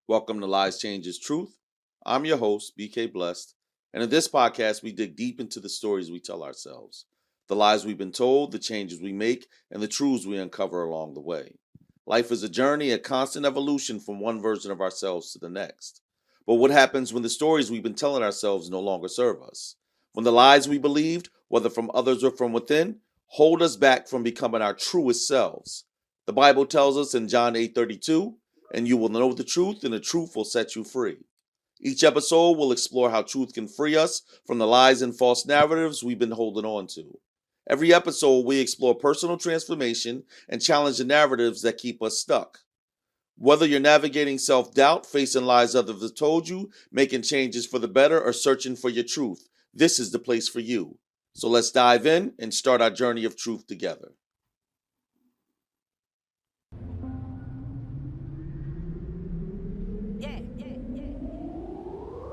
Welcome to Lies Changes Truth. I'm your host, BK Blessed, and in this podcast, we dig deep into the stories we tell ourselves, the lies we've been told, the changes we make, and the truths we uncover along the way. Life is a journey, a constant evolution from one version of ourselves to the next. But what happens when the stories we've been telling ourselves no longer serve us? When the lies we believed, whether from others or from within, hold us back from becoming our truest selves? The Bible tells us in John 8:32, and you will know the truth, and the truth will set you free. Each episode will explore how truth can free us from the lies and false narratives we've been holding on to. Every episode, we explore personal transformation and challenge the narratives that keep us stuck. Whether you're navigating self-doubt, facing lies others have told you, making changes for the better, or searching for your truth, this is the place for you. So let's dive in and start our journey of truth together.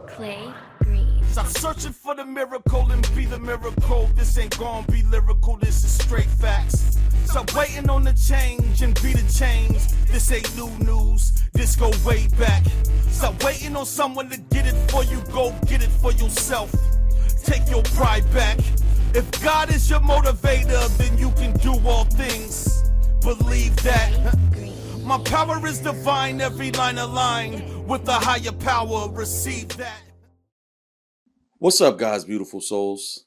Clay Green. Stop searching for the miracle and be the miracle. This ain't gonna be lyrical, this is straight facts. Stop waiting on the change and be the change. This ain't new news, this go way back. Stop waiting on someone to get it for you, go get it for yourself. Take your pride back. If God is your motivator, then you can do all things. Believe that. My power is divine, every line aligned with the higher power, receive that. What's up, guys, beautiful souls?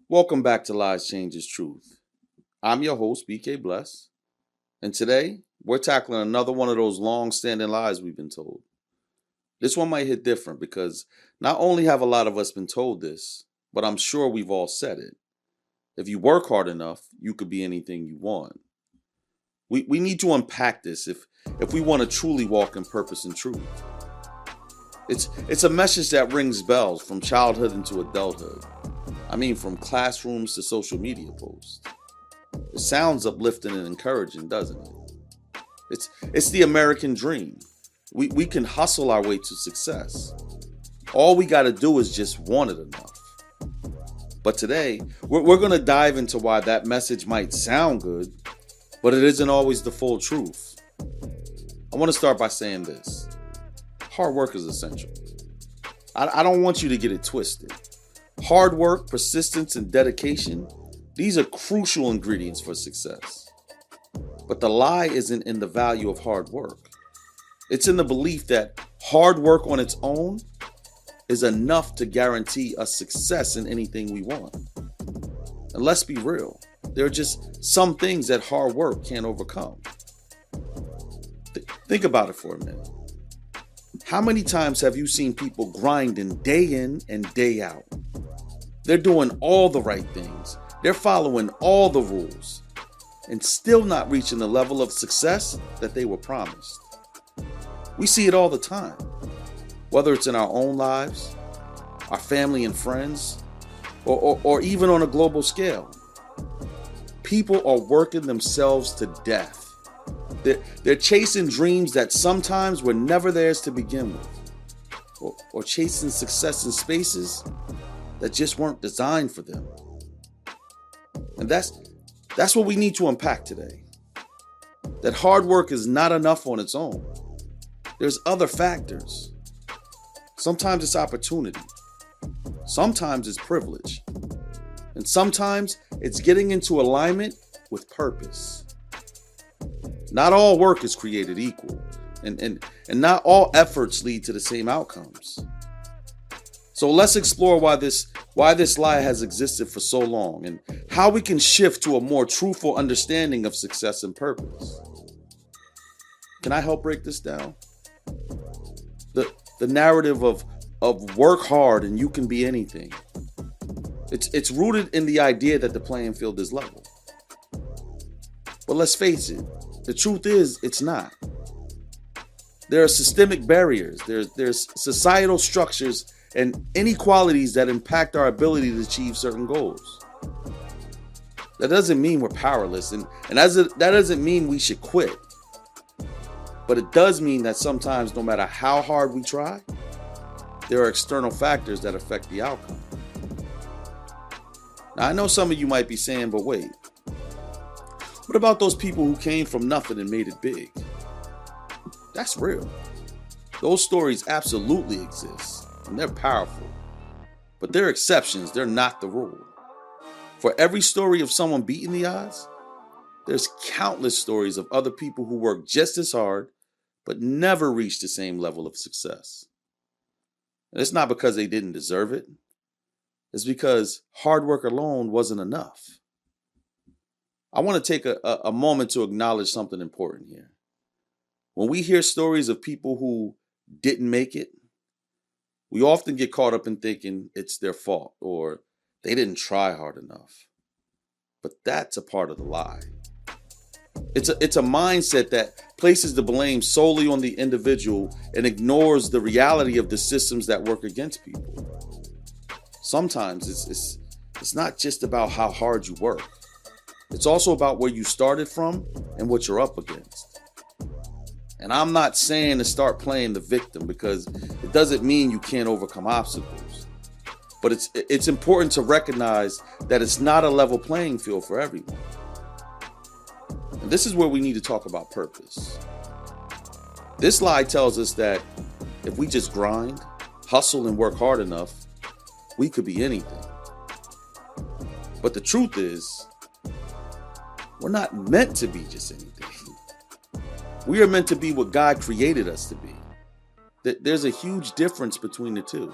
Welcome back to Lies Changes Truth. I'm your host, BK Bless, and today we're tackling another one of those long-standing lies we've been told. This one might hit different because not only have a lot of us been told this, but I'm sure we've all said it. If you work hard enough, you could be anything you want. We need to unpack this if we want to truly walk in purpose and truth. It's a message that rings bells from childhood into adulthood. I mean, from classrooms to social media posts. It sounds uplifting and encouraging, doesn't it? It's the American dream. We can hustle our way to success. All we got to do is just want it enough. But today, we're going to dive into why that message might sound good, but it isn't always the full truth. I want to start by saying this. Hard work is essential. I don't want you to get it twisted. Hard work, persistence, and dedication, these are crucial ingredients for success. But the lie isn't in the value of hard work. It's in the belief that hard work on its own is enough to guarantee us success in anything we want. And let's be real. There are just some things that hard work can't overcome. Think about it for a minute. How many times have you seen people grinding day in and day out? They're doing all the right things. They're following all the rules and still not reaching the level of success that they were promised. We see it all the time, whether it's in our own lives, our family and friends, or even on a global scale. People are working themselves to death. They're chasing dreams that sometimes were never theirs to begin with, or chasing success in spaces that just weren't designed for them. And that's what we need to unpack today. That hard work is not enough on its own. There's other factors. Sometimes it's opportunity. Sometimes it's privilege. And sometimes it's getting into alignment with purpose. Not all work is created equal, and not all efforts lead to the same outcomes. So let's explore why this lie has existed for so long and how we can shift to a more truthful understanding of success and purpose. Can I help break this down? The narrative of work hard and you can be anything. It's rooted in the idea that the playing field is level. But let's face it, the truth is it's not. There are systemic barriers, there's societal structures and inequalities that impact our ability to achieve certain goals. That doesn't mean we're powerless, and that doesn't mean we should quit. But it does mean that sometimes, no matter how hard we try, there are external factors that affect the outcome. Now, I know some of you might be saying, but wait, what about those people who came from nothing and made it big? That's real. Those stories absolutely exist, and they're powerful. But they're exceptions, they're not the rule. For every story of someone beating the odds, there's countless stories of other people who worked just as hard, but never reached the same level of success. And it's not because they didn't deserve it. It's because hard work alone wasn't enough. I want to take a moment to acknowledge something important here. When we hear stories of people who didn't make it, we often get caught up in thinking it's their fault or they didn't try hard enough. But that's a part of the lie. It's a mindset that places the blame solely on the individual and ignores the reality of the systems that work against people. Sometimes it's not just about how hard you work. It's also about where you started from and what you're up against. And I'm not saying to start playing the victim, because it doesn't mean you can't overcome obstacles. But it's important to recognize that it's not a level playing field for everyone. And this is where we need to talk about purpose. This lie tells us that if we just grind, hustle, and work hard enough, we could be anything. But the truth is, we're not meant to be just anything. We are meant to be what God created us to be. There's a huge difference between the two.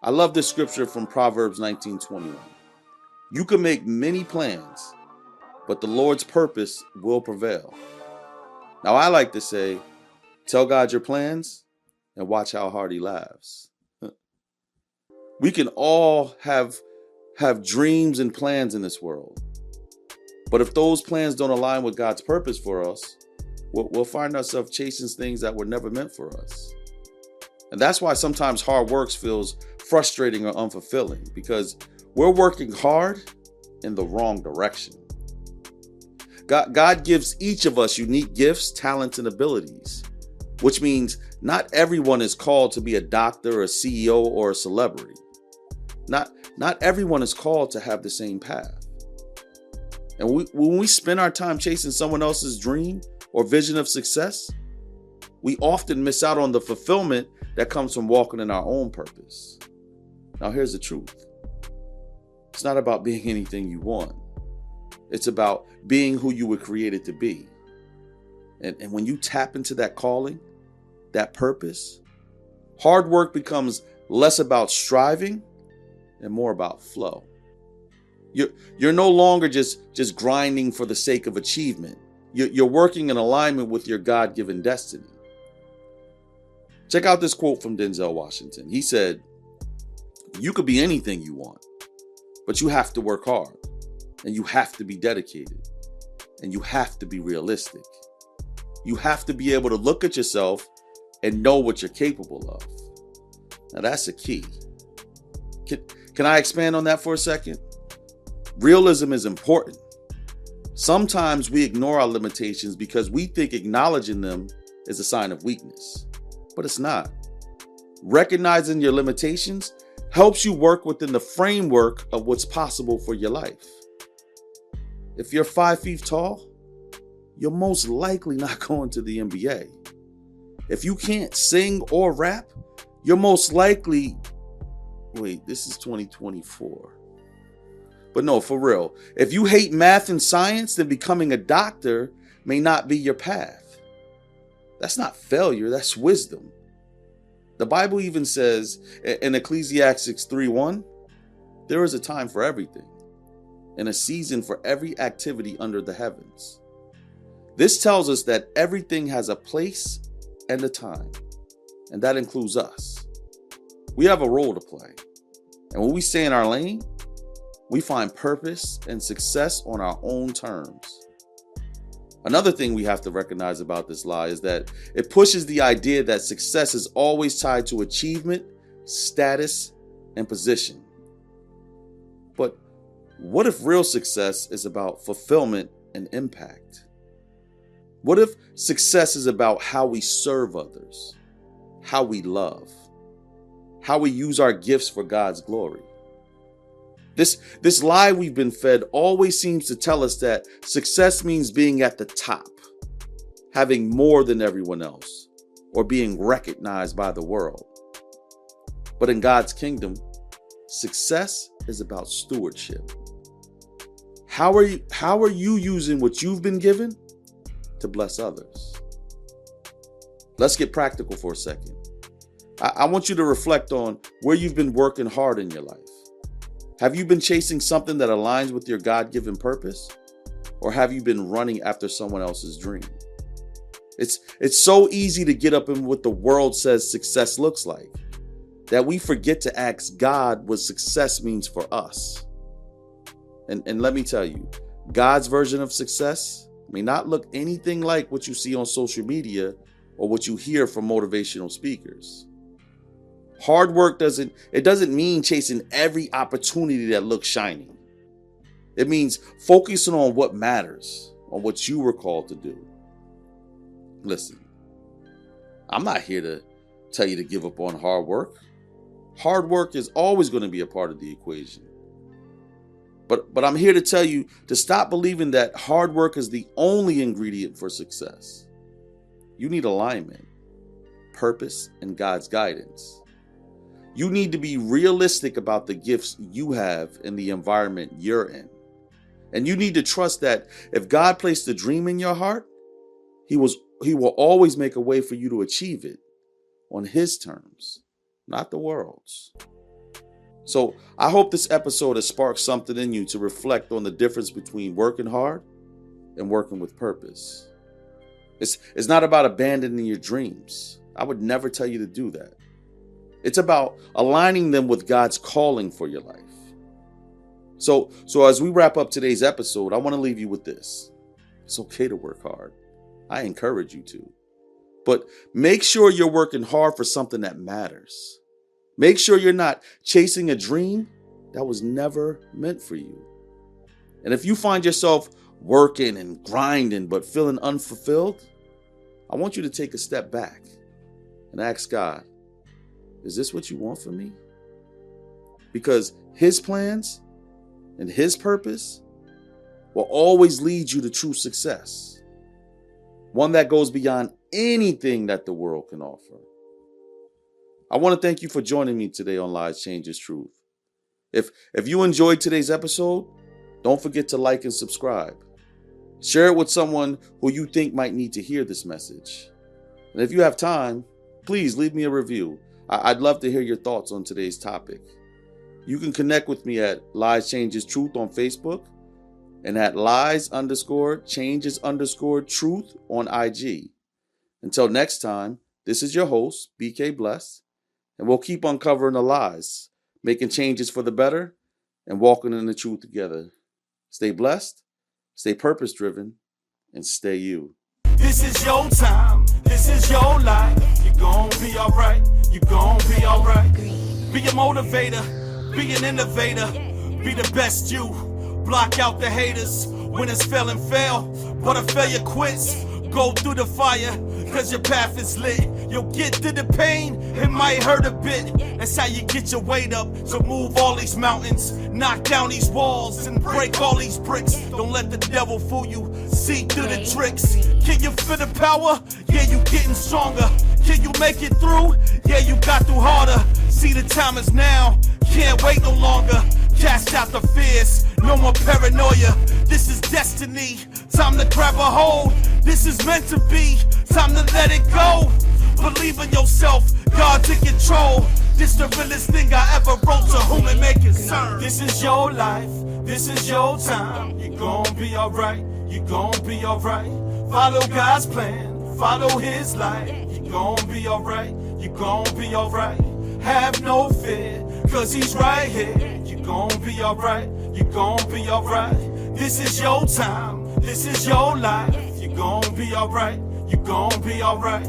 I love this scripture from Proverbs 19:21. You can make many plans, but the Lord's purpose will prevail. Now, I like to say, tell God your plans and watch how hard he laughs. We can all have dreams and plans in this world. But if those plans don't align with God's purpose for us, we'll find ourselves chasing things that were never meant for us. And that's why sometimes hard work feels frustrating or unfulfilling, because we're working hard in the wrong direction. God gives each of us unique gifts, talents, and abilities, which means not everyone is called to be a doctor, a CEO, or a celebrity. Not everyone is called to have the same path. And when we spend our time chasing someone else's dream or vision of success, we often miss out on the fulfillment that comes from walking in our own purpose. Now, here's the truth. It's not about being anything you want. It's about being who you were created to be. And when you tap into that calling, that purpose, hard work becomes less about striving and more about flow. You're no longer just grinding for the sake of achievement. You're working in alignment with your God-given destiny. Check out this quote from Denzel Washington. He said, "You could be anything you want, but you have to work hard, and you have to be dedicated, and you have to be realistic. You have to be able to look at yourself and know what you're capable of." Now, that's a key. Can I expand on that for a second? Realism is important. Sometimes we ignore our limitations because we think acknowledging them is a sign of weakness, but it's not. Recognizing your limitations helps you work within the framework of what's possible for your life. If you're 5 feet tall, you're most likely not going to the NBA. If you can't sing or rap, you're most likely, this is 2024. But no, for real, if you hate math and science, then becoming a doctor may not be your path. That's not failure, that's wisdom. The Bible even says in Ecclesiastes 3:1, there is a time for everything and a season for every activity under the heavens. This tells us that everything has a place and a time, and that includes us. We have a role to play, and when we stay in our lane, we find purpose and success on our own terms. Another thing we have to recognize about this lie is that it pushes the idea that success is always tied to achievement, status, and position. But what if real success is about fulfillment and impact? What if success is about how we serve others, how we love, how we use our gifts for God's glory? This lie we've been fed always seems to tell us that success means being at the top, having more than everyone else, or being recognized by the world. But in God's kingdom, success is about stewardship. How are you using what you've been given to bless others? Let's get practical for a second. I want you to reflect on where you've been working hard in your life. Have you been chasing something that aligns with your God-given purpose? Or have you been running after someone else's dream? It's so easy to get up in what the world says success looks like, that we forget to ask God what success means for us. And let me tell you, God's version of success may not look anything like what you see on social media or what you hear from motivational speakers. Hard work doesn't mean chasing every opportunity that looks shiny. It means focusing on what matters, on what you were called to do. Listen, I'm not here to tell you to give up on hard work. Hard work is always going to be a part of the equation. But I'm here to tell you to stop believing that hard work is the only ingredient for success. You need alignment, purpose, and God's guidance. You need to be realistic about the gifts you have in the environment you're in. And you need to trust that if God placed a dream in your heart, He will always make a way for you to achieve it on His terms, not the world's. So I hope this episode has sparked something in you to reflect on the difference between working hard and working with purpose. It's not about abandoning your dreams. I would never tell you to do that. It's about aligning them with God's calling for your life. So as we wrap up today's episode, I want to leave you with this. It's okay to work hard. I encourage you to. But make sure you're working hard for something that matters. Make sure you're not chasing a dream that was never meant for you. And if you find yourself working and grinding but feeling unfulfilled, I want you to take a step back and ask God, is this what you want for me? Because His plans and His purpose will always lead you to true success. One that goes beyond anything that the world can offer. I want to thank you for joining me today on Lies Changes Truth. If you enjoyed today's episode, don't forget to like and subscribe. Share it with someone who you think might need to hear this message. And if you have time, please leave me a review. I'd love to hear your thoughts on today's topic. You can connect with me at Lies Changes Truth on Facebook and at Lies_Changes_Truth on IG. Until next time, this is your host, BK Bless, and we'll keep uncovering the lies, making changes for the better, and walking in the truth together. Stay blessed, stay purpose-driven, and stay you. This is your time, this is your life. You're gonna be alright, you're gonna be alright. Be a motivator, be an innovator, be the best you. Block out the haters, winners fail and fail, but a failure quits. Go through the fire, cause your path is lit. You'll get through the pain, it might hurt a bit. That's how you get your weight up, so move all these mountains. Knock down these walls and break all these bricks. Don't let the devil fool you, see through the tricks. Can you feel the power? Yeah, you getting stronger. Can you make it through? Yeah, you got through harder. See the time is now, can't wait no longer. Cast out the fears, no more paranoia. This is destiny, time to grab a hold. This is meant to be, time to let it go. Believe in yourself, God's in control. This the realest thing I ever wrote, to whom it may concern. This is your life, this is your time. You're gonna be alright, you're gonna be alright. Follow God's plan, follow His light. You're gonna be alright, you're gonna be alright. Have no fear, cause He's right here. You're gonna be alright, you're gonna be alright. This is your time, this is your life. You're gonna be alright, you're gonna be alright.